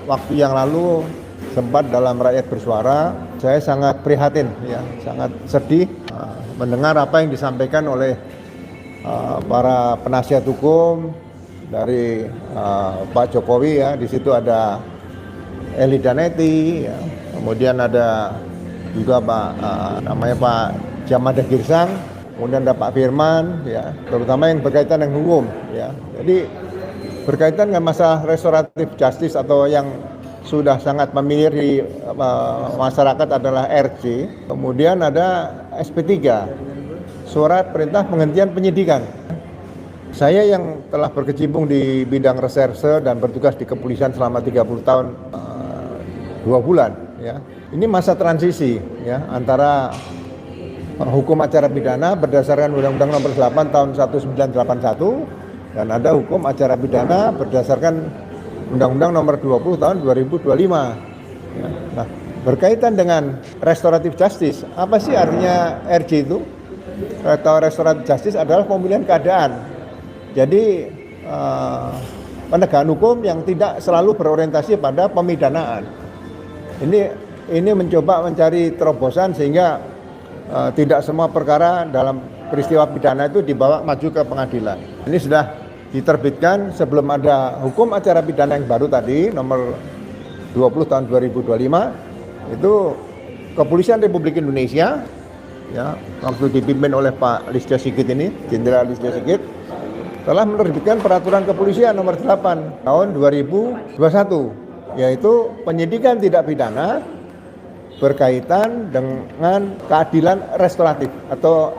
waktu yang lalu sempat dalam Rakyat Bersuara, saya sangat prihatin, ya, sangat sedih mendengar apa yang disampaikan oleh para penasihat hukum dari Pak Jokowi, ya. Di situ ada Eli Daneti, ya. Kemudian ada juga namanya Pak Jamada Girsang, kemudian ada Pak Firman, ya, terutama yang berkaitan dengan hukum, ya. Jadi berkaitan dengan masalah restoratif justice atau yang sudah sangat familiar di masyarakat adalah RJ. Kemudian ada SP3, surat perintah penghentian penyidikan. Saya yang telah berkecimpung di bidang reserse dan bertugas di kepolisian selama 30 tahun 2 bulan, ya. Ini masa transisi, ya, antara hukum acara pidana berdasarkan Undang-Undang Nomor 8 Tahun 1981 dan ada hukum acara pidana berdasarkan Undang-Undang Nomor 20 Tahun 2025. Ya. Nah, berkaitan dengan restoratif justice, apa sih artinya RJ itu? Atau restoratif justice adalah pemulihan keadaan. Jadi penegakan hukum yang tidak selalu berorientasi pada pemidanaan. Ini mencoba mencari terobosan sehingga tidak semua perkara dalam peristiwa pidana itu dibawa maju ke pengadilan. Ini sudah diterbitkan sebelum ada hukum acara pidana yang baru tadi, nomor 20 tahun 2025, itu Kepolisian Republik Indonesia, ya, waktu dipimpin oleh Pak Listio Sigit ini, Jenderal Listio Sigit, telah menerbitkan peraturan kepolisian nomor 8 tahun 2021, yaitu penyidikan tidak pidana berkaitan dengan keadilan restoratif atau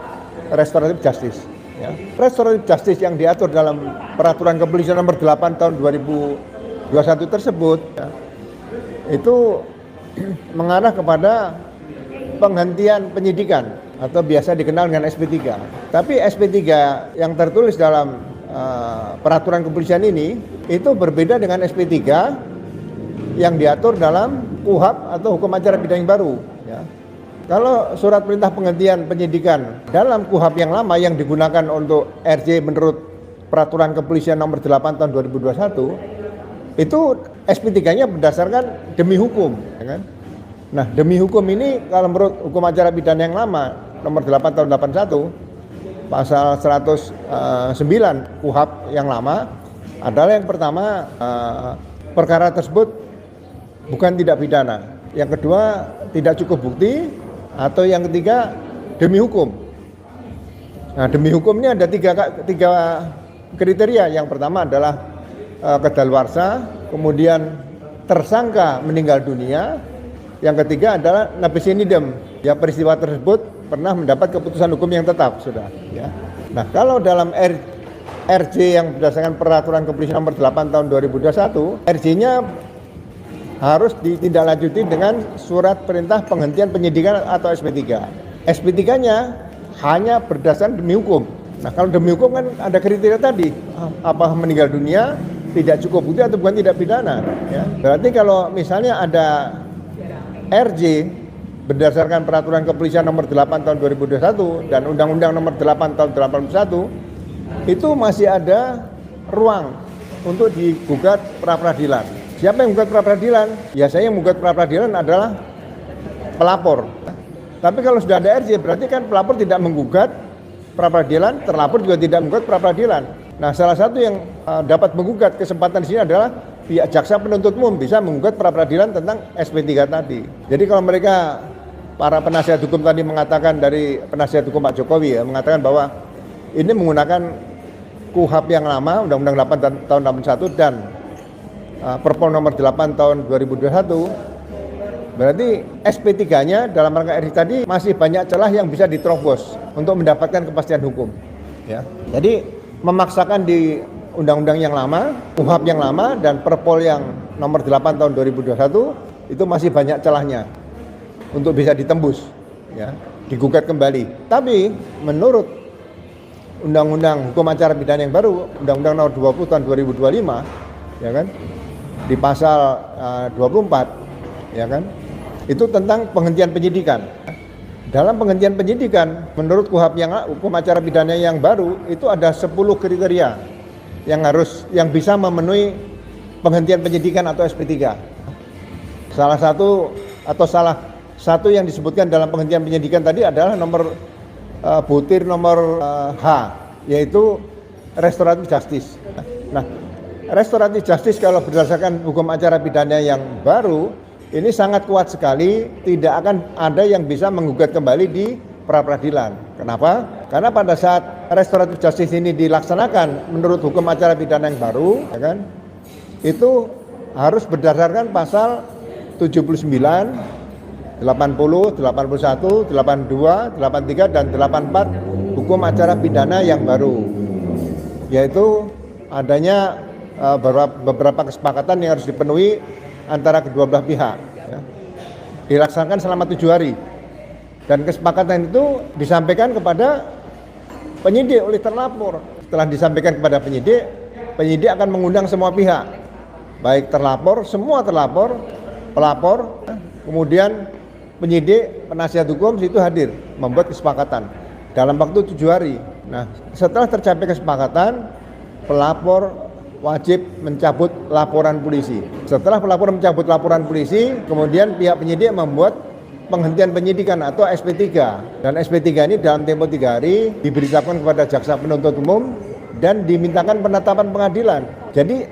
restoratif justice. Ya. Restoratif justice yang diatur dalam peraturan kepolisian nomor 8 tahun 2021 tersebut, ya, itu mengarah kepada penghentian penyidikan atau biasa dikenal dengan SP3. Tapi SP3 yang tertulis dalam peraturan kepolisian ini itu berbeda dengan SP3 yang diatur dalam KUHP atau hukum acara pidana yang baru, ya. Kalau surat perintah penghentian penyidikan dalam KUHP yang lama yang digunakan untuk RJ menurut peraturan kepolisian nomor 8 tahun 2021, itu SP3-nya berdasarkan demi hukum, ya kan? Nah, demi hukum ini kalau menurut hukum acara pidana yang lama nomor 8 tahun 81 pasal 109 KUHP yang lama adalah yang pertama perkara tersebut bukan tidak pidana, yang kedua tidak cukup bukti, atau yang ketiga demi hukum. Nah, demi hukum ini ada tiga kriteria. Yang pertama adalah kedaluarsa, kemudian tersangka meninggal dunia, yang ketiga adalah nebis in idem, ya, peristiwa tersebut pernah mendapat keputusan hukum yang tetap, sudah, ya. Nah, kalau dalam RJ yang berdasarkan peraturan kepolisian nomor 8 tahun 2021, RJ-nya harus ditindaklanjuti dengan surat perintah penghentian penyidikan atau SP3. SP3-nya hanya berdasarkan demi hukum. Nah, kalau demi hukum kan ada kriteria tadi, apa meninggal dunia, tidak cukup bukti atau bukan tidak pidana, ya. Berarti kalau misalnya ada RJ berdasarkan peraturan kepolisian nomor 8 tahun 2021 dan Undang-Undang nomor 8 tahun 81, itu masih ada ruang untuk digugat pra-peradilan. Siapa yang menggugat pra-peradilan? Ya, saya yang menggugat pra-peradilan adalah pelapor. Tapi kalau sudah ada RJ, berarti kan pelapor tidak menggugat pra-peradilan, terlapor juga tidak menggugat pra-peradilan. Nah, salah satu yang dapat menggugat kesempatan di sini adalah pihak jaksa penuntut umum bisa menggugat pra-peradilan tentang SP3 tadi. Jadi kalau mereka, para penasihat hukum tadi mengatakan, dari penasihat hukum Pak Jokowi, ya, mengatakan bahwa ini menggunakan KUHP yang lama, Undang-Undang 8 tahun 81 dan Perpol nomor 8 tahun 2021, berarti SP3-nya dalam rangka RJ tadi masih banyak celah yang bisa diterobos untuk mendapatkan kepastian hukum, ya. Jadi memaksakan di undang-undang yang lama, KUHP yang lama dan Perpol yang nomor 8 tahun 2021 itu masih banyak celahnya untuk bisa ditembus, ya, digugat kembali. Tapi menurut Undang-Undang Hukum Acara Pidana yang baru, Undang-Undang nomor 20 tahun 2025, ya kan, di pasal 24, ya kan, itu tentang penghentian penyidikan. Dalam penghentian penyidikan, menurut KUHP hukum acara pidana yang baru, itu ada 10 kriteria yang bisa memenuhi penghentian penyidikan atau SP3. Salah satu yang disebutkan dalam penghentian penyidikan tadi adalah nomor butir nomor H, yaitu restoratif justice. Nah, restoratif justice kalau berdasarkan hukum acara pidana yang baru, ini sangat kuat sekali, tidak akan ada yang bisa menggugat kembali di pra-peradilan. Kenapa? Karena pada saat restoratif justice ini dilaksanakan menurut hukum acara pidana yang baru, ya kan, itu harus berdasarkan pasal 79, 80, 81, 82, 83, dan 84 hukum acara pidana yang baru, yaitu adanya beberapa kesepakatan yang harus dipenuhi antara kedua belah pihak, ya. Dilaksanakan selama 7 hari, dan kesepakatan itu disampaikan kepada penyidik oleh terlapor. Setelah disampaikan kepada penyidik akan mengundang semua pihak, baik terlapor, semua terlapor, pelapor, kemudian penyidik, penasihat hukum situ hadir membuat kesepakatan dalam waktu 7 hari. Nah, setelah tercapai kesepakatan, pelapor wajib mencabut laporan polisi. Setelah pelapor mencabut laporan polisi, kemudian pihak penyidik membuat penghentian penyidikan atau SP3. Dan SP3 ini dalam tempo 3 hari diberitakan kepada jaksa penuntut umum dan dimintakan penetapan pengadilan. Jadi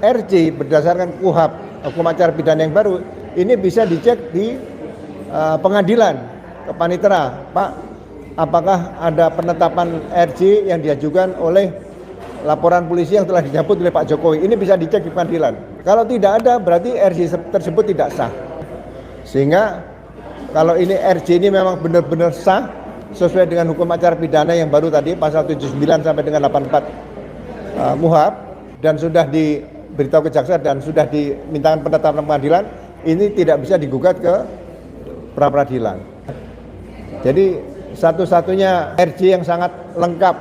RC berdasarkan KUHP, hukum acara pidana yang baru, ini bisa dicek di pengadilan ke panitera. Pak, apakah ada penetapan RC yang diajukan oleh laporan polisi yang telah dicabut oleh Pak Jokowi? Ini bisa dicek di pengadilan. Kalau tidak ada, berarti RC tersebut tidak sah. Sehingga kalau ini RC ini memang benar-benar sah sesuai dengan hukum acara pidana yang baru tadi, pasal 79 sampai dengan 84 KUHP, dan sudah diberitahu ke jaksa dan sudah dimintakan penetapan pengadilan, ini tidak bisa digugat ke pra-peradilan. Jadi satu-satunya RC yang sangat lengkap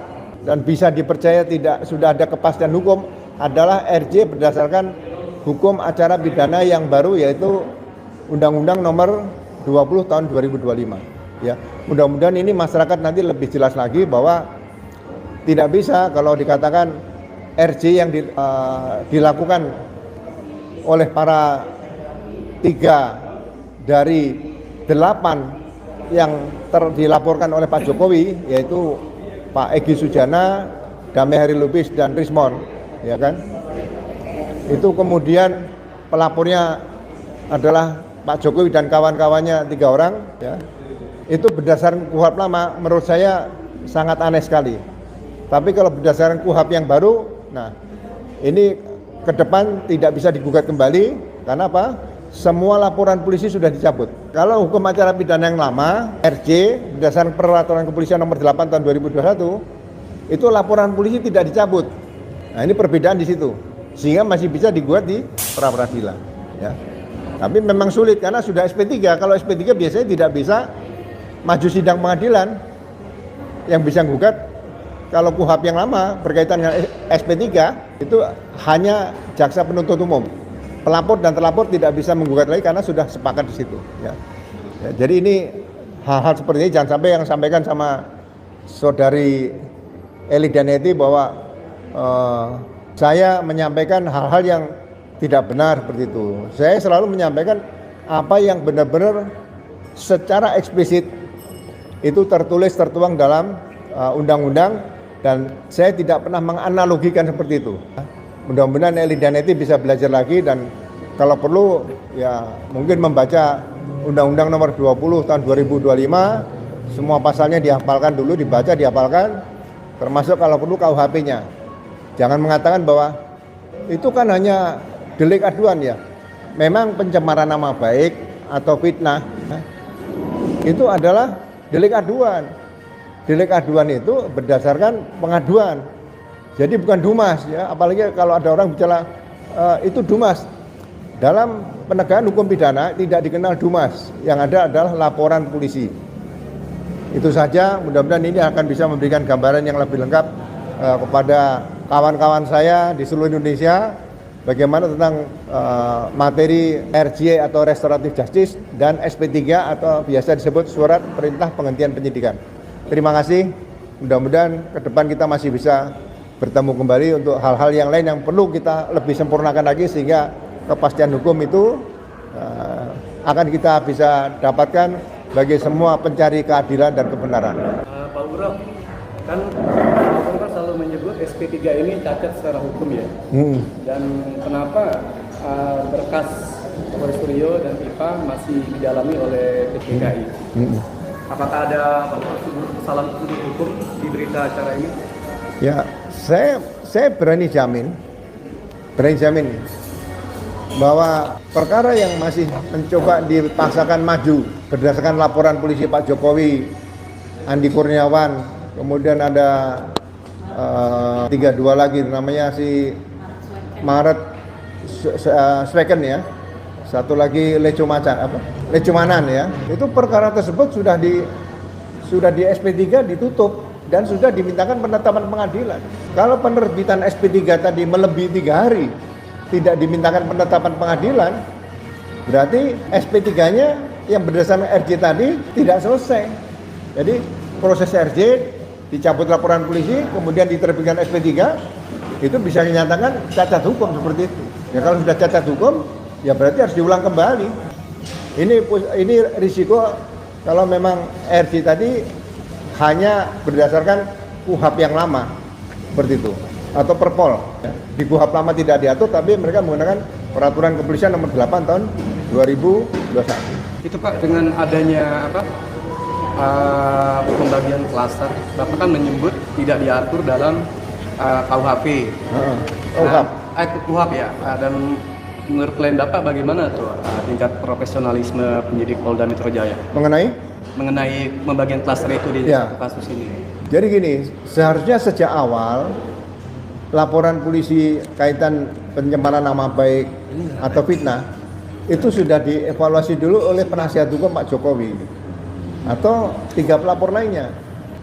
dan bisa dipercaya tidak sudah ada kepastian hukum adalah RC berdasarkan hukum acara pidana yang baru, yaitu Undang-Undang Nomor 20 tahun 2025. Ya, mudah-mudahan ini masyarakat nanti lebih jelas lagi bahwa tidak bisa kalau dikatakan RC yang dilakukan oleh para 3 dari 8 yang dilaporkan oleh Pak Jokowi, yaitu Pak Egy Sujana, Damai Hari Lubis, dan Rismon, ya kan? Itu kemudian pelapornya adalah Pak Jokowi dan kawan-kawannya 3 orang, ya. Itu berdasarkan KUHP lama, menurut saya sangat aneh sekali. Tapi kalau berdasarkan KUHP yang baru, nah ini ke depan tidak bisa digugat kembali. Karena apa? Semua laporan polisi sudah dicabut. Kalau hukum acara pidana yang lama, RC, berdasarkan peraturan kepolisian nomor 8 tahun 2021, itu laporan polisi tidak dicabut. Nah, ini perbedaan di situ. Sehingga masih bisa digugat di pra-peradilan, ya. Tapi memang sulit karena sudah SP3. Kalau SP3 biasanya tidak bisa maju sidang pengadilan. Yang bisa gugat kalau KUHP yang lama berkaitan dengan SP3 itu hanya jaksa penuntut umum. Pelapor dan terlapor tidak bisa menggugat lagi karena sudah sepakat di situ, ya. Ya, jadi ini hal-hal seperti ini jangan sampai yang sampaikan sama saudari Eli Daneti bahwa saya menyampaikan hal-hal yang tidak benar seperti itu. Saya selalu menyampaikan apa yang benar-benar secara eksplisit itu tertuang dalam undang-undang, dan saya tidak pernah menganalogikan seperti itu. Mudah-mudahan Eli Daneti bisa belajar lagi, dan kalau perlu ya mungkin membaca Undang-Undang Nomor 20 tahun 2025, semua pasalnya dihafalkan dulu, dibaca, dihafalkan, termasuk kalau perlu KUHP-nya. Jangan mengatakan bahwa itu kan hanya delik aduan, ya. Memang pencemaran nama baik atau fitnah itu adalah delik aduan. Delik aduan itu berdasarkan pengaduan. Jadi bukan dumas, ya. Apalagi kalau ada orang bicara itu dumas. Dalam penegakan hukum pidana tidak dikenal dumas. Yang ada adalah laporan polisi. Itu saja. Mudah-mudahan ini akan bisa memberikan gambaran yang lebih lengkap kepada kawan-kawan saya di seluruh Indonesia bagaimana tentang materi RJ atau restoratif justice dan SP3 atau biasa disebut surat perintah penghentian penyidikan. Terima kasih. Mudah-mudahan ke depan kita masih bisa bertemu kembali untuk hal-hal yang lain yang perlu kita lebih sempurnakan lagi sehingga kepastian hukum itu akan kita bisa dapatkan bagi semua pencari keadilan dan kebenaran. Pak Uro, kan Bapak kan selalu menyebut SP3 ini cacat secara hukum ya. Dan kenapa berkas Roy Suryo dan IPA masih didalami oleh PPKI? Apakah ada kesalahan hukum di berita acara ini? Ya, saya berani jamin bahwa perkara yang masih mencoba dipaksakan maju berdasarkan laporan polisi Pak Jokowi, Andi Kurniawan, kemudian ada 32 lagi namanya si Maret Sweken ya, satu lagi Lecumanan ya. Itu perkara tersebut sudah di SP3 ditutup dan sudah dimintakan penetapan pengadilan. Kalau penerbitan SP3 tadi melebihi 3 hari tidak dimintakan penetapan pengadilan, berarti SP3-nya yang berdasarkan RJ tadi tidak selesai. Jadi proses RJ dicabut laporan polisi, kemudian diterbitkan SP3, itu bisa dinyatakan cacat hukum seperti itu. Ya kalau sudah cacat hukum, ya berarti harus diulang kembali. Ini risiko kalau memang RJ tadi hanya berdasarkan KUHAP yang lama, seperti itu, atau Perpol. Di KUHAP lama tidak diatur, tapi mereka menggunakan Peraturan Kepolisian Nomor 8 tahun 2021. Itu Pak, dengan adanya pembagian klaster, Bapak kan menyebut tidak diatur dalam KUHP. KUHAP ya. Dan menurut klien Bapak bagaimana tuh tingkat profesionalisme penyidik Polda Metro Jaya mengenai pembagian klaster itu di satu kasus ini? Jadi gini, seharusnya sejak awal laporan polisi kaitan pencemaran nama baik atau fitnah itu sudah dievaluasi dulu oleh penasihat hukum Pak Jokowi atau 3 pelapor lainnya.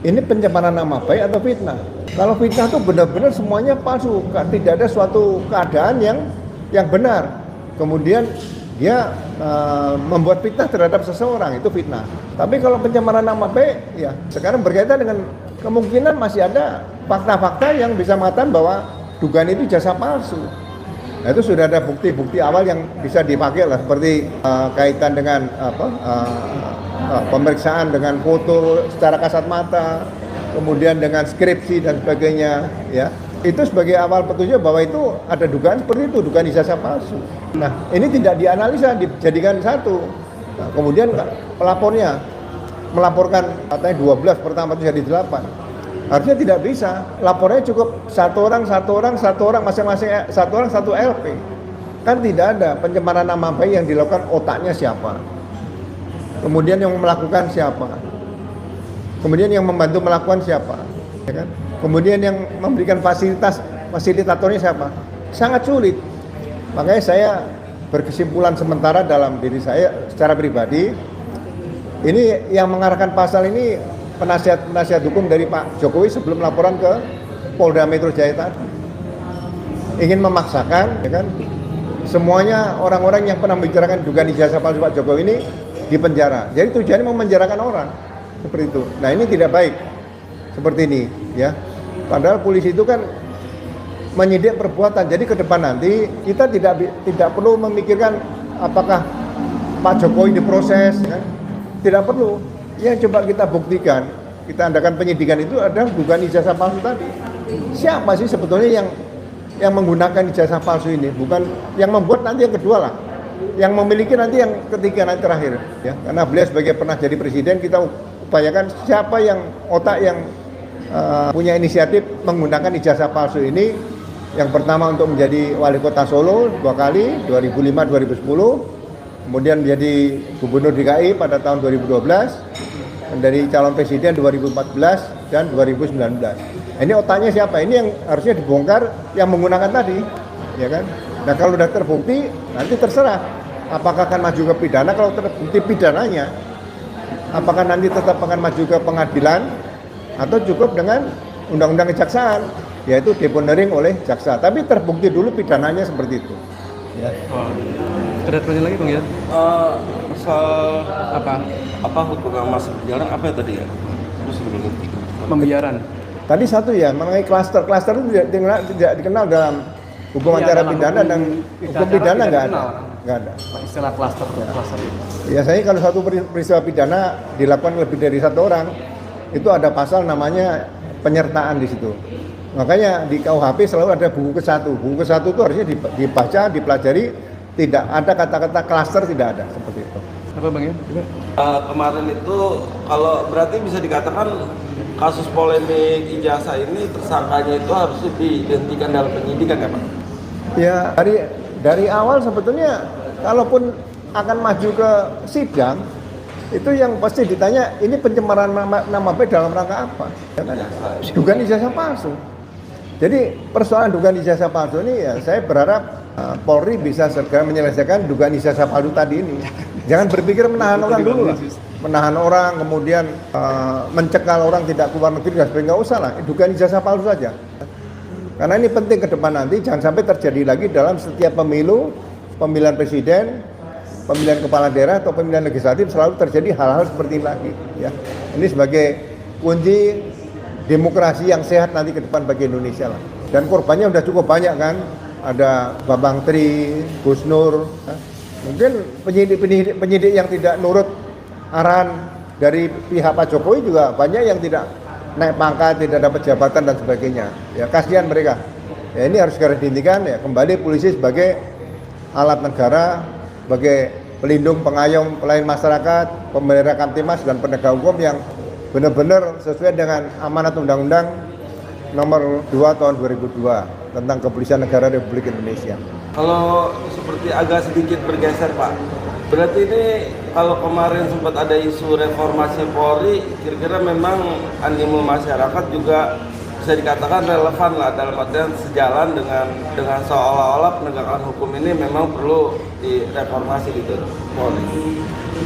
Ini pencemaran nama baik atau fitnah? Kalau fitnah itu benar-benar semuanya palsu, tidak ada suatu keadaan yang benar. Kemudian dia membuat fitnah terhadap seseorang, itu fitnah. Tapi kalau pencemaran nama baik, ya sekarang berkaitan dengan kemungkinan masih ada fakta-fakta yang bisa mengatakan bahwa dugaan itu jasa palsu. Nah, itu sudah ada bukti-bukti awal yang bisa dipakai lah, seperti kaitan dengan pemeriksaan dengan foto secara kasat mata, kemudian dengan skripsi dan sebagainya, ya. Itu sebagai awal petunjuk bahwa itu ada dugaan seperti itu, dugaan ijazah palsu. Nah, ini tidak dianalisa, dijadikan satu. Nah, kemudian pelapornya melaporkan katanya 12, pertama itu jadi 8. Harusnya tidak bisa. Lapornya cukup satu orang masing-masing, satu orang satu LP. Kan tidak ada pencemaran nama baik yang dilakukan otaknya siapa. Kemudian yang melakukan siapa. Kemudian yang membantu melakukan siapa. Ya kan? Kemudian yang memberikan fasilitatornya siapa? Sangat sulit. Makanya saya berkesimpulan sementara dalam diri saya secara pribadi, ini yang mengarahkan pasal ini penasihat hukum dari Pak Jokowi sebelum laporan ke Polda Metro Jaya tadi. Ingin memaksakan, ya kan, semuanya orang-orang yang pernah membicarakan dugaan ijazah palsu Pak Jokowi ini dipenjara. Jadi tujuannya memenjarakan orang seperti itu. Nah, ini tidak baik seperti ini, ya. Padahal polisi itu kan menyidik perbuatan. Jadi ke depan nanti kita tidak perlu memikirkan apakah Pak Jokowi diproses, kan? Tidak perlu. Yang coba kita buktikan, kita adakan penyidikan itu adalah dugaan ijazah palsu tadi. Siapa sih sebetulnya yang menggunakan ijazah palsu ini? Bukan yang membuat nanti yang kedua lah. Yang memiliki nanti yang ketiga, nanti terakhir, ya. Karena beliau sebagai pernah jadi presiden, kita upayakan siapa yang otak yang punya inisiatif menggunakan ijazah palsu ini. Yang pertama untuk menjadi wali kota Solo 2 kali, 2005-2010, kemudian menjadi gubernur DKI pada tahun 2012, dan dari calon presiden 2014 dan 2019. Ini otaknya siapa? Ini yang harusnya dibongkar yang menggunakan tadi, ya kan? Nah, kalau sudah terbukti, nanti terserah apakah akan maju ke pidana. Kalau terbukti pidananya, apakah nanti tetap akan maju ke pengadilan atau cukup dengan undang-undang kejaksaan, yaitu deponering oleh jaksa. Tapi terbukti dulu pidananya seperti itu. Ya. Ada pertanyaan lagi Bang ya? Soal apa hukuman masih berjalan apa ya tadi ya? Terus Pembiaran. Tadi satu ya, mengenai klaster itu tidak dikenal dalam hukum acara pidana dan hukum pidana nggak ada. nggak ada. Istilah klaster itu. Biasanya kalau satu peristiwa pidana dilakukan lebih dari satu orang, itu ada pasal namanya penyertaan di situ. Makanya di KUHP selalu ada buku ke-1. Buku ke-1 itu harusnya dibaca, dipelajari, tidak ada kata-kata klaster, tidak ada seperti itu. Apa Bang ya? Kemarin itu kalau berarti bisa dikatakan kasus polemik ijazah ini tersangkanya itu harusnya dihentikan dalam penyidikan ya Pak? Ya dari awal sebetulnya kalaupun akan maju ke sidang itu yang pasti ditanya ini pencemaran nama baik dalam rangka apa? Ya kan? Dugaan ijazah palsu. Jadi persoalan dugaan ijazah palsu ini ya saya berharap Polri bisa segera menyelesaikan dugaan ijazah palsu tadi ini. Jangan berpikir menahan orang dulu lah. Menahan orang, kemudian mencekal orang tidak keluar negeri dan sebagainya, nggak usah lah. Dugaan ijazah palsu saja. Karena ini penting ke depan nanti, jangan sampai terjadi lagi dalam setiap pemilu, pemilihan presiden, pemilihan kepala daerah atau pemilihan legislatif selalu terjadi hal-hal seperti ini lagi. Ya, ini sebagai kunci demokrasi yang sehat nanti ke depan bagi Indonesia lah. Dan korbannya udah cukup banyak kan, ada Bambang Tri, Gus Nur, mungkin penyidik yang tidak nurut arahan dari pihak Pak Jokowi juga banyak yang tidak naik pangkat, tidak dapat jabatan dan sebagainya. Ya kasihan mereka. Ya ini harus segera dihentikan ya. Kembali polisi sebagai alat negara, sebagai pelindung, pengayom, pelayan masyarakat, pemelihara Kamtimas dan penegak hukum yang benar-benar sesuai dengan amanat Undang-Undang Nomor 2 Tahun 2002 tentang Kepolisian Negara Republik Indonesia. Kalau seperti agak sedikit bergeser Pak, berarti ini kalau kemarin sempat ada isu reformasi Polri, kira-kira memang animo masyarakat juga bisa dikatakan relevan lah dalam artian sejalan dengan seolah-olah penegakan hukum ini memang perlu direformasi gitu Polri.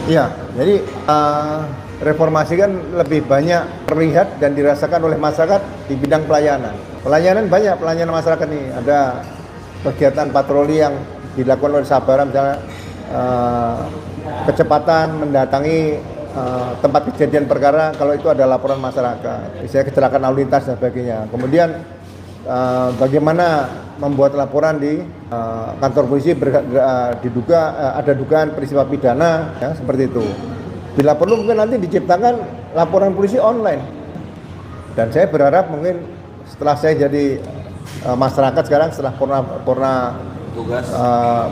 Iya, jadi reformasi kan lebih banyak terlihat dan dirasakan oleh masyarakat di bidang pelayanan. Pelayanan banyak, pelayanan masyarakat nih. Ada kegiatan patroli yang dilakukan oleh Sabara misalnya kecepatan mendatangi tempat kejadian perkara kalau itu ada laporan masyarakat, misalnya kecelakaan lalu lintas dan sebagainya. Kemudian bagaimana membuat laporan di kantor polisi diduga ada dugaan peristiwa pidana ya, seperti itu. Bila perlu mungkin nanti diciptakan laporan polisi online. Dan saya berharap mungkin setelah saya jadi masyarakat sekarang setelah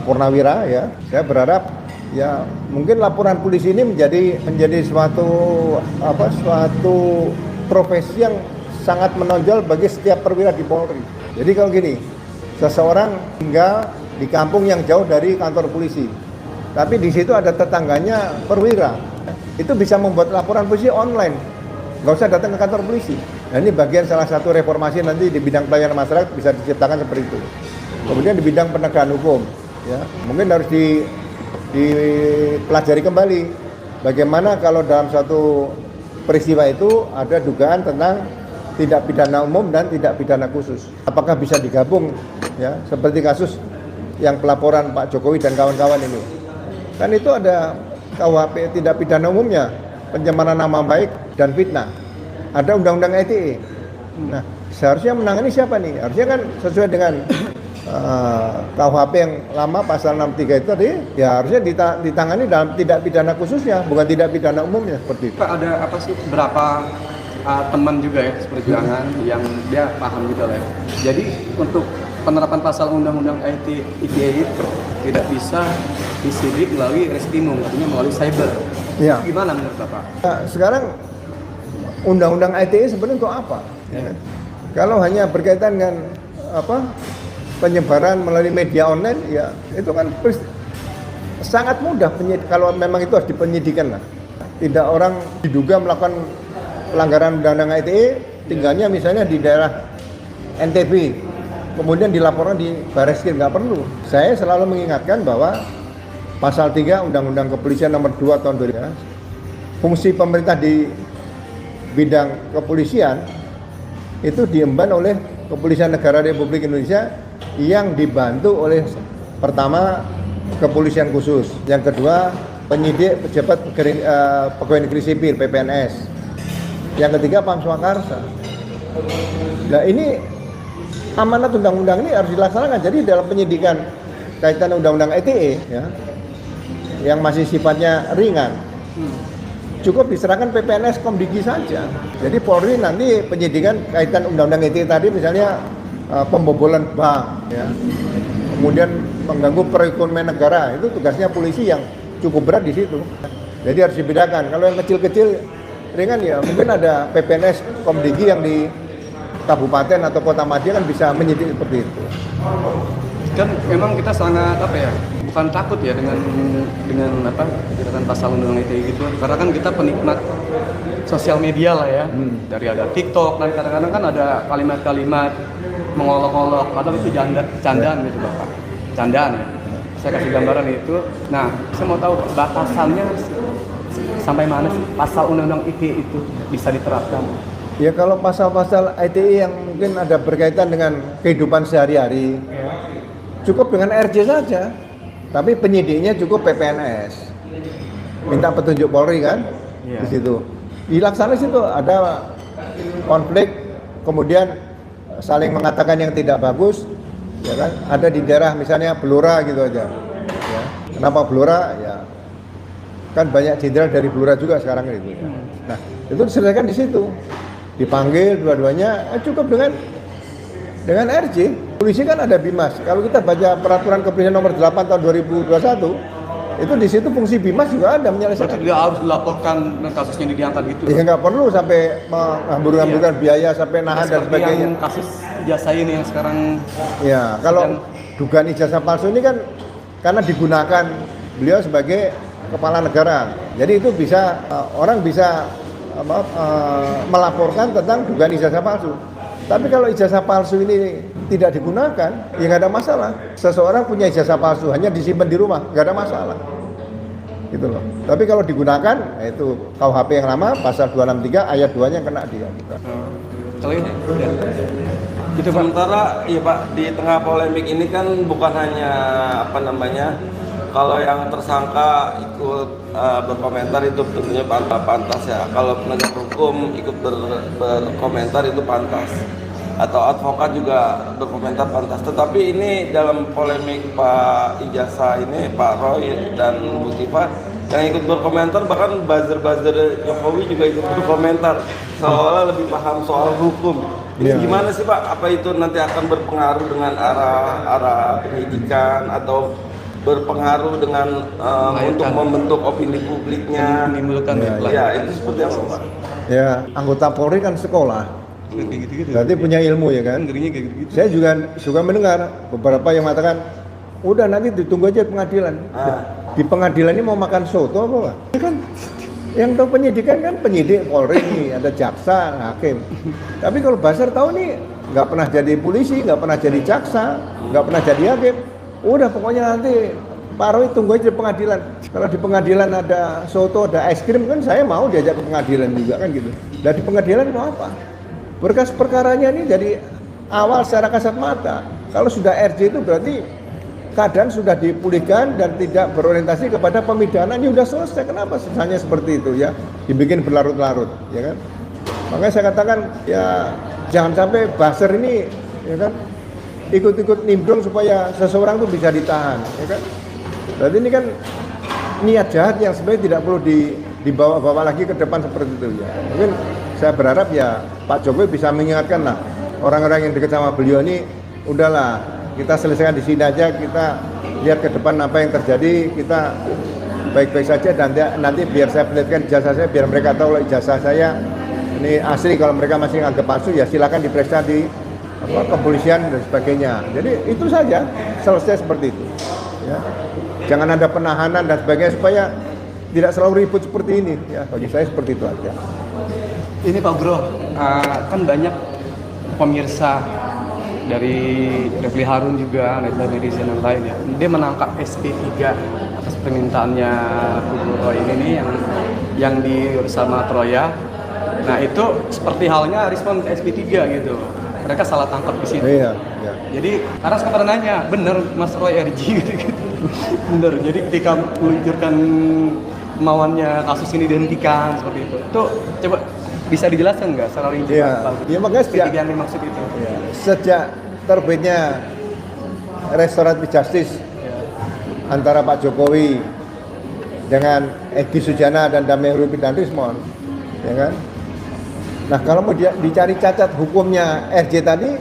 purnawira ya, saya berharap ya mungkin laporan polisi ini menjadi suatu profesi yang sangat menonjol bagi setiap perwira di Polri. Jadi kalau gini, seseorang tinggal di kampung yang jauh dari kantor polisi, tapi di situ ada tetangganya perwira, itu bisa membuat laporan polisi online, nggak usah datang ke kantor polisi. Nah ini bagian salah satu reformasi nanti di bidang pelayanan masyarakat bisa diciptakan seperti itu. Kemudian di bidang penegakan hukum, ya mungkin harus dipelajari kembali bagaimana kalau dalam satu peristiwa itu ada dugaan tentang tindak pidana umum dan tindak pidana khusus. Apakah bisa digabung ya seperti kasus yang pelaporan Pak Jokowi dan kawan-kawan ini. Kan itu ada KUHP tindak pidana umumnya, pencemaran nama baik dan fitnah. Ada undang-undang ITE. Nah, seharusnya menangani siapa nih? Harusnya kan sesuai dengan KUHP yang lama pasal 63 itu tadi ya harusnya ditangani dalam tindak pidana khususnya, bukan tindak pidana umumnya seperti itu. Pak, ada apa sih berapa teman juga ya seperjuangan yang dia paham gitu lah ya. Jadi untuk penerapan pasal undang-undang ITE itu tidak bisa disidik melalui reskrimum, artinya melalui cyber. Ya. Gimana menurut Bapak? Nah, sekarang undang-undang ITE sebenarnya untuk apa? Ya. Kalau hanya berkaitan dengan penyebaran melalui media online, ya itu kan sangat mudah kalau memang itu harus dipenyidikan lah. Tidak orang diduga melakukan pelanggaran undang-undang ITE, tinggalnya misalnya di daerah NTB, kemudian dilaporkan di Barreskrim, nggak perlu. Saya selalu mengingatkan bahwa pasal 3 Undang-Undang Kepolisian Nomor 2 Tahun 2000, fungsi pemerintah di bidang kepolisian itu diemban oleh Kepolisian Negara Republik Indonesia yang dibantu oleh pertama Kepolisian Khusus, yang kedua penyidik pejabat pegawai negeri sipil PPNS, yang ketiga Pam Swakarsa. Nah ini amanat undang-undang ini harus dilaksanakan. Jadi dalam penyidikan kaitan undang-undang ITE ya, yang masih sifatnya ringan, cukup diserahkan PPNS Komdigi saja. Jadi Polri nanti penyidikan kaitan undang-undang ITE tadi misalnya pembobolan bank, ya, kemudian mengganggu perekonomian negara, itu tugasnya polisi yang cukup berat di situ. Jadi harus dibedakan. Kalau yang kecil-kecil ringan ya mungkin ada PPNS Komdigi yang di kabupaten atau kota Madia kan bisa menyidik seperti itu. Kan memang kita sangat bukan takut ya dengan pasal undang-undang ITE gitu, karena kan kita penikmat sosial media lah ya. Dari ada TikTok dan kadang-kadang kan ada kalimat-kalimat mengolok-olok, padahal itu candaan gitu Bapak, candaan ya. Saya kasih gambaran itu. Nah, saya mau tahu batasannya sampai mana sih pasal undang-undang ITE itu bisa diterapkan? Ya kalau pasal-pasal ITE yang mungkin ada berkaitan dengan kehidupan sehari-hari, cukup dengan RJ saja. Tapi penyidiknya cukup PPNS. Minta petunjuk Polri kan, di situ. Dilaksanakan situ ada konflik, kemudian saling mengatakan yang tidak bagus, ya kan? Ada di daerah misalnya Blora gitu aja. Ya. Kenapa Blora? Ya kan banyak jenderal dari Blora juga sekarang itu. Ya. Nah itu diselesaikan di situ. Dipanggil dua-duanya, cukup dengan RJ. Polisi kan ada Bimas. Kalau kita baca peraturan kepolisian nomor 8 tahun 2021, itu di situ fungsi Bimas juga ada menyelesaikan. Dia harus dilaporkan kasusnya diangkat gitu. Ya nggak perlu sampai menghambur-hamburkan biaya sampai nahan dan sebagainya. Yang kasus ijazah ini yang sekarang. Ya kalau dugaan ijazah palsu ini kan karena digunakan beliau sebagai kepala negara. Jadi itu bisa orang bisa melaporkan tentang dugaan ijazah palsu. Tapi kalau ijazah palsu ini tidak digunakan, ya nggak ada masalah. Seseorang punya ijazah palsu hanya disimpan di rumah, nggak ada masalah. Gitu loh. Tapi kalau digunakan, itu KUHP yang lama, pasal 263 ayat 2-nya kena dia. Kalau ini, ya. Gitu sementara ya Pak, di tengah polemik ini kan bukan hanya kalau yang tersangka ikut berkomentar itu tentunya pantas ya. Kalau penegak hukum ikut berkomentar itu pantas. Atau advokat juga berkomentar pantas. Tetapi ini dalam polemik Pak Ijazah ini, Pak Roy dan Bu Tifa yang ikut berkomentar, bahkan buzzer-buzzer Jokowi juga ikut berkomentar seolah lebih paham soal hukum. Ini gimana sih Pak? Apa itu nanti akan berpengaruh dengan arah penyidikan atau berpengaruh dengan untuk membentuk opini publiknya, menimbulkan ya itu seperti apa Pak? Ya anggota Polri kan sekolah, gitu. berarti punya ilmu ya kan. Ngerinya kayak gitu. Saya juga suka mendengar beberapa yang mengatakan, udah nanti ditunggu aja pengadilan. Di pengadilan ini mau makan soto apa Pak? Ini kan yang tahu penyidikan kan penyidik Polri, ada jaksa, hakim. Tapi kalau Basar tahu nih nggak pernah jadi polisi, nggak pernah jadi jaksa, nggak pernah jadi hakim. Udah pokoknya nanti Pak Roy tunggu aja di pengadilan. Kalau di pengadilan ada soto, ada es krim kan saya mau diajak ke pengadilan juga kan gitu. Dan di pengadilan mau apa? Berkas perkaranya ini dari awal secara kasat mata. Kalau sudah RJ itu berarti keadaan sudah dipulihkan dan tidak berorientasi kepada pemidanaan. Ini sudah selesai. Kenapa hanya seperti itu ya? Dibikin berlarut-larut, ya kan? Makanya saya katakan ya jangan sampai buzzer ini, ya kan? Ikut-ikut nimbrung supaya seseorang itu bisa ditahan, ya kan? Berarti ini kan niat jahat yang sebenarnya tidak perlu dibawa-bawa lagi ke depan seperti itu ya. Mungkin saya berharap ya Pak Jokowi bisa mengingatkan lah orang-orang yang dekat sama beliau ini, udahlah kita selesaikan di sini aja, kita lihat ke depan apa yang terjadi, kita baik-baik saja dan nanti biar saya perlihatkan ijazah saya, biar mereka tahu ijazah saya ini asli. Kalau mereka masih anggap palsu ya silakan diperiksa di kepolisian dan sebagainya. Jadi itu saja, selesai seperti itu ya. Jangan ada penahanan dan sebagainya supaya tidak selalu ribut seperti ini ya. Bagi saya seperti itu aja. Ini Pak Bro, kan banyak pemirsa dari Refli Harun juga, netizen yang lain ya. Dia menangkap SP3 atas permintaannya Bu Roy ini nih yang bersama Troya. Nah itu seperti halnya respon SP3 gitu. Mereka salah tangkap di situ. Iya. Jadi karena saya pernah nanya, bener Mas Roy RJ gitu. Bener. Jadi ketika meluncurkan kemauannya kasus ini dihentikan seperti itu. Itu coba bisa dijelaskan nggak secara rinci? Iya, makanya sejak yang dimaksud itu. Ya, sejak terbitnya Restoratif Justice antara Pak Jokowi dengan Egy Sujana dan Damai Rupit dan Rismon, ya kan? Nah, kalau mau dicari cacat hukumnya RJ tadi,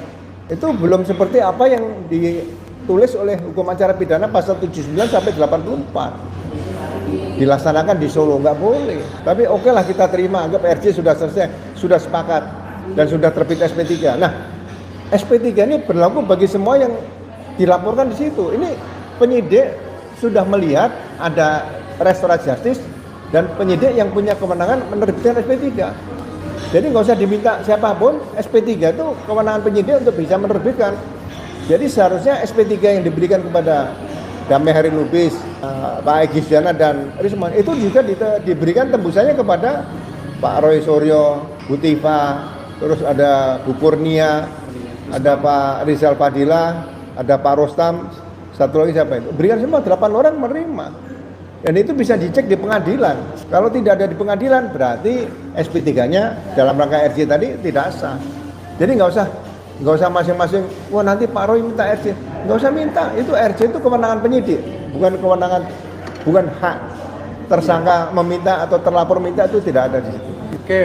itu belum seperti apa yang ditulis oleh hukum acara pidana pasal 79 sampai 84. Dilaksanakan di Solo, nggak boleh. Tapi oke lah, kita terima, anggap RJ sudah selesai, sudah sepakat, dan sudah terbit SP3. Nah, SP3 ini berlaku bagi semua yang dilaporkan di situ. Ini penyidik sudah melihat ada restoratif justice dan penyidik yang punya kewenangan menerbitkan SP3. Jadi nggak usah diminta siapapun, SP3 itu kewenangan penyidik untuk bisa menerbitkan. Jadi seharusnya SP3 yang diberikan kepada Damai Hari Lubis, Pak Egy Sujana dan Rismon itu juga diberikan tembusannya kepada Pak Roy Suryo, Bu Tifa, terus ada Bu Kurnia, ada Pak Rizal Fadila, ada Pak Rostam, satu lagi siapa itu? Berikan semua, 8 orang menerima. Dan itu bisa dicek di pengadilan. Kalau tidak ada di pengadilan, berarti SP3-nya dalam rangka RJ tadi tidak sah. Jadi nggak usah masing-masing, wah nanti Pak Roy minta RJ. Nggak usah minta, itu RJ itu kewenangan penyidik, bukan hak tersangka meminta atau terlapor minta, itu tidak ada di situ. Oke,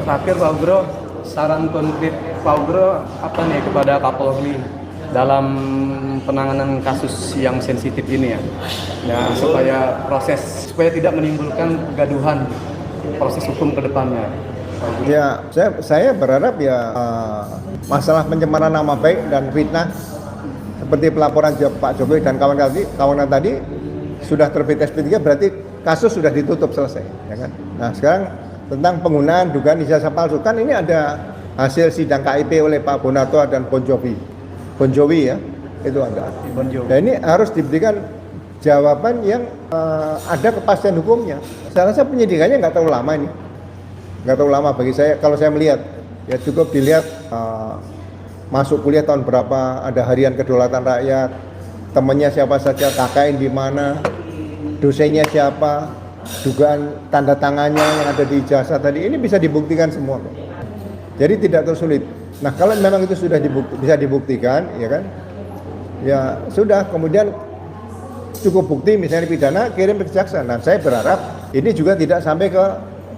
terakhir Pak Ugro, saran konkret Pak Ugro apa nih kepada Kapolri dalam penanganan kasus yang sensitif ini ya, supaya tidak menimbulkan kegaduhan proses hukum ke depannya. Ya, saya berharap ya masalah pencemaran nama baik dan fitnah seperti pelaporan Pak Jokowi dan kawan-kawan tadi sudah terbit SP3, berarti kasus sudah ditutup, selesai, ya kan? Nah, sekarang tentang penggunaan dugaan ijazah palsu, kan ini ada hasil sidang KIP oleh Pak Bonato dan Bon Jovi ya, itu ada. Nah, ini harus diberikan jawaban yang ada kepastian hukumnya. Saya rasa penyidikannya nggak terlalu lama ini, nggak terlalu lama bagi saya. Kalau saya melihat, ya cukup dilihat masuk kuliah tahun berapa, ada harian kedaulatan rakyat, temannya siapa saja, KKN di mana, dosennya siapa, dugaan tanda tangannya yang ada di ijazah tadi, ini bisa dibuktikan semua. Jadi tidak tersulit. Nah, kalau memang itu sudah bisa dibuktikan, ya kan? Ya sudah, kemudian cukup bukti misalnya pidana, kirim ke jaksa. Nah, saya berharap ini juga tidak sampai ke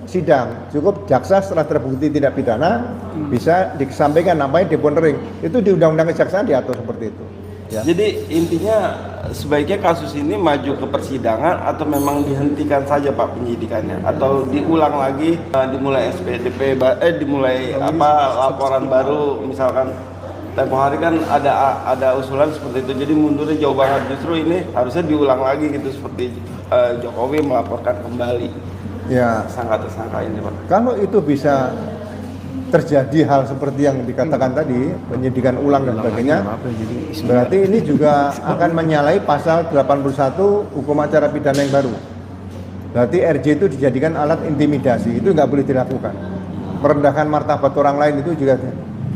sidang. Cukup jaksa setelah terbukti tidak pidana bisa disampaikan, namanya deponering. Itu di undang-undang kejaksaan diatur seperti itu. Ya. Jadi intinya sebaiknya kasus ini maju ke persidangan atau memang dihentikan saja Pak penyidikannya, atau diulang lagi, dimulai SPDP, dimulai laporan baru, misalkan tempo hari kan ada usulan seperti itu, jadi mundurnya jauh banget. Justru ini harusnya diulang lagi gitu, seperti Jokowi melaporkan kembali Ya, tersangka ini Pak. kalau itu bisa terjadi hal seperti yang dikatakan tadi, penyidikan ulang dan sebagainya, berarti ini juga akan menyalahi pasal 81 hukum acara pidana yang baru. Berarti RJ itu dijadikan alat intimidasi, itu nggak boleh dilakukan. Merendahkan martabat orang lain itu juga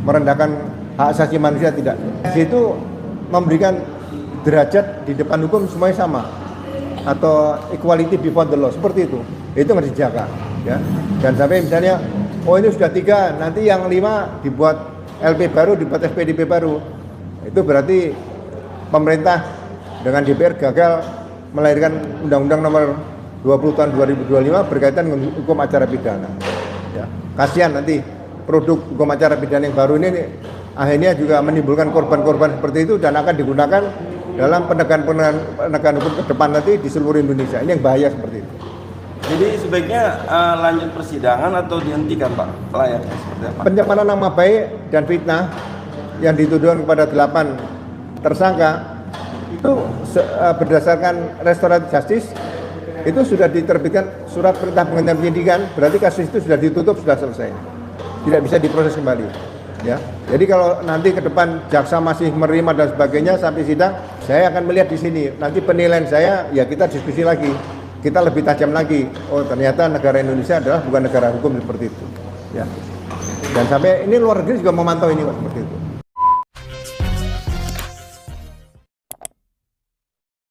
merendahkan hak asasi manusia, tidak. RJ itu memberikan derajat di depan hukum semuanya sama, atau equality before the law, seperti itu. Itu harus dijaga, ya. Dan sampai misalnya, oh ini sudah 3, nanti yang 5 dibuat LP baru, dibuat SPDP baru. Itu berarti pemerintah dengan DPR gagal melahirkan Undang-Undang Nomor 20 tahun 2025 berkaitan dengan hukum acara pidana. Ya. Kasihan nanti produk hukum acara pidana yang baru ini akhirnya juga menimbulkan korban-korban seperti itu dan akan digunakan dalam penegakan hukum ke depan nanti di seluruh Indonesia. Ini yang bahaya seperti itu. Jadi sebaiknya lanjut persidangan atau dihentikan Pak layaknya seperti apa? Pencemaran nama baik dan fitnah yang dituduhkan kepada 8 tersangka itu berdasarkan restoratif justice itu sudah diterbitkan surat perintah penghentian penyidikan, berarti kasus itu sudah ditutup, sudah selesai, tidak bisa diproses kembali. Ya, jadi kalau nanti ke depan jaksa masih menerima dan sebagainya sampai sidang, saya akan melihat di sini. Nanti penilaian saya, ya kita diskusi lagi. Kita lebih tajam lagi. Oh, ternyata negara Indonesia adalah bukan negara hukum seperti itu. Ya. Dan sampai ini luar negeri juga memantau ini seperti itu.